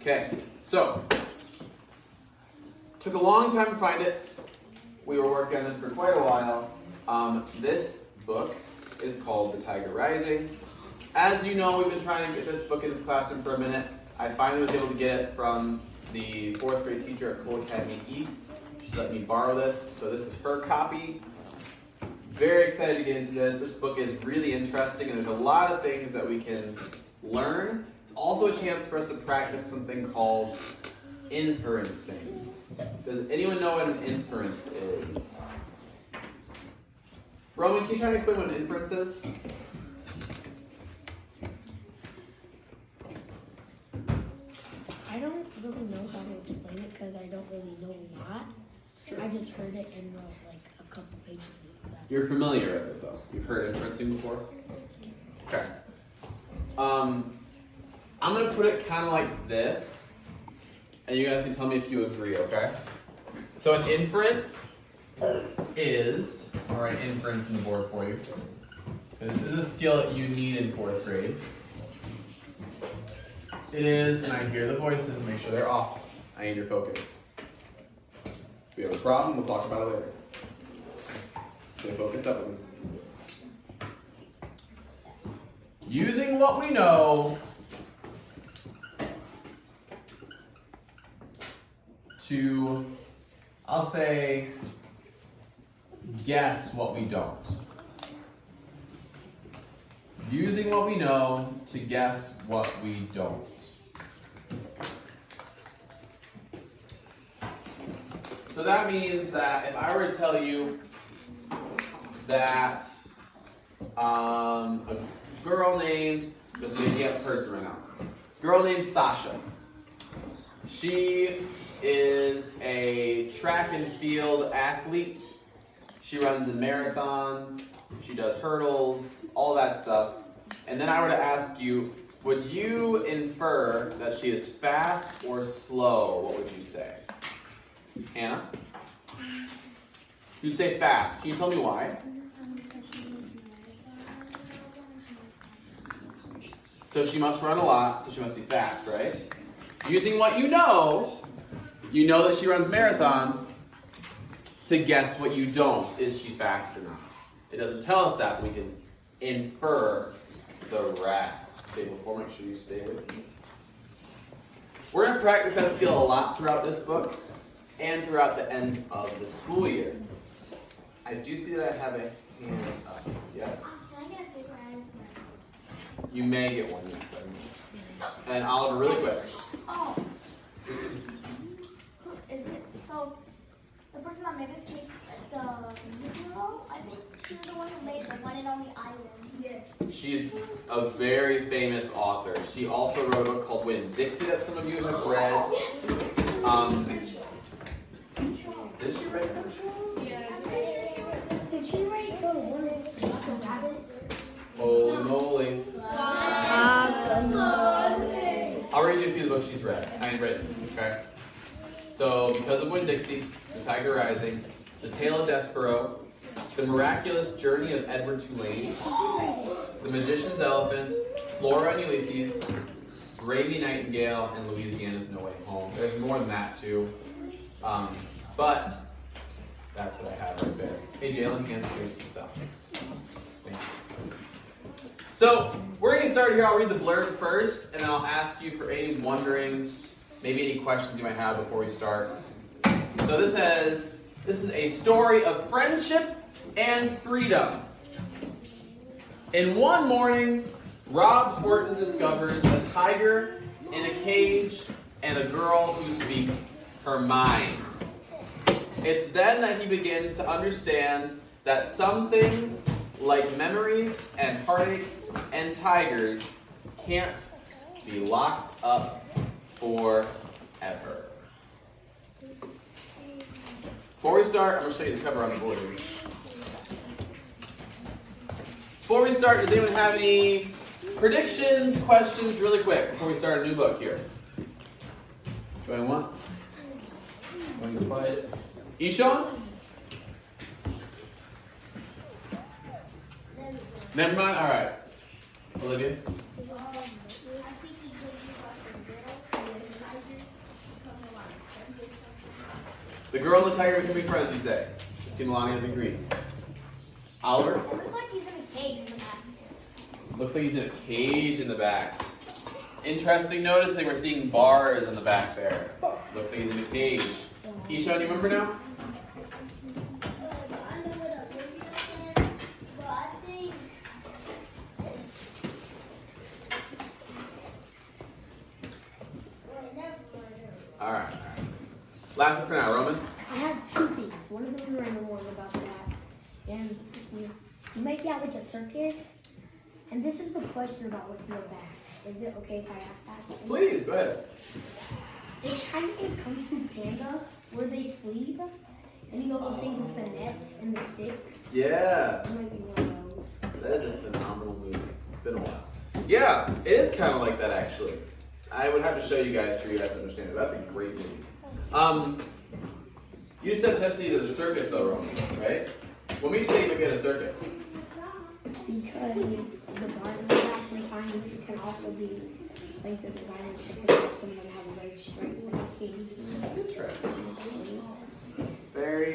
Okay, so took a long time to find it. We were working on this for quite a while. This book is called The Tiger Rising. As you know, we've been trying to get this book in this classroom for a minute. I finally was able to get it from the 4th grade teacher at Cole Academy East. She let me borrow this, so this is her copy. Very excited to get into this. This book is really interesting, and there's a lot of things that we can learn. It's also a chance for us to practice something called inferencing. Does anyone know what an inference is? Roman, can you try to explain what an inference is? I don't really know how to explain it because I don't really know a lot. Sure. I just heard it and wrote like a couple pages of that. You're familiar with it, though. You've heard inferencing before? Okay. I'm going to put it kind of like this, and you guys can tell me if you agree, okay? So an inference is, I'll write inference on the board for you. This is a skill that you need in 4th grade. It is, and I hear the voices, make sure they're off. I need your focus. If we have a problem, we'll talk about it later. Stay focused up with me. Using what we know to, I'll say, guess what we don't. Using what we know to guess what we don't. So that means that if I were to tell you that a girl named, just making up a person right now, girl named Sasha. She is a track and field athlete. She runs in marathons. She does hurdles, all that stuff. And then I were to ask you, would you infer that she is fast or slow? What would you say? Hannah? You'd say fast. Can you tell me why? So she must run a lot, so she must be fast, right? Using what you know that she runs marathons to guess what you don't. Is she fast or not? It doesn't tell us that, but we can infer the rest. Stay before, make sure you stay with me. We're going to practice that skill a lot throughout this book and throughout the end of the school year. I do see that I have a hand up. Yes? Can I get a paper and You may get one, yes. And Oliver, really quick. Oh. Is it, so, the person that made this cake, the musical, I think she was the one who made the one and only island. Yes. She's a very famous author. She also wrote a book called Winn-Dixie that some of you have read. Did she write that? Did she write the one about the rabbit? Holy moly. I'll read you a few of the books she's read. I ain't written, okay? So, Because of Winn-Dixie, The Tiger Rising, The Tale of Despero, The Miraculous Journey of Edward Tulane, The Magician's Elephant, Flora and Ulysses, Gravy Nightingale, and Louisiana's No Way Home. There's more than that, too. But that's what I have right there. Hey, Jalen, you can introduce yourself. Thank you. So, we're going to start here. I'll read the blurb first, and then I'll ask you for any wonderings, maybe any questions you might have before we start. So this says, this is a story of friendship and freedom. In one morning, Rob Horton discovers a tiger in a cage and a girl who speaks her mind. It's then that he begins to understand that some things, like memories and heartache and tigers, can't be locked up forever. Before we start, I'm going to show you the cover on the board here. Before we start, does anyone have any predictions, questions, really quick, before we start a new book here? Going once? Going twice? Ishan? Never mind? All right. Olivia? I think he gives you like a riddle. The girl and the tiger becoming friends, you say. See, Melania has agreed. Oliver? It looks like he's in a cage in the back. Looks like he's in a cage in the back. Interesting noticing we're seeing bars in the back there. Looks like he's in a cage. Ishan, you remember now? I know what Olivia said, but I think Alright. Last one for now, Roman. I have two things. One of them I know more about that. And this is, you might be at like a circus. And this is the question about what's in the back. Is it okay if I ask that? Please, go ahead. It's kind of like Kung Fu Panda, where they sleep. And you know those things with the nets and the sticks? Yeah. It might be one of those. That is a phenomenal movie. It's been a while. Yeah, it is kind of like that actually. I would have to show you guys for you guys to understand it. That's a great movie. You said potentially at a circus though, Roman, right? What made you say you would be at a circus? Because the bars are actually fine. This can also be like the designer should have some of them have red stripes and a king. Interesting. Very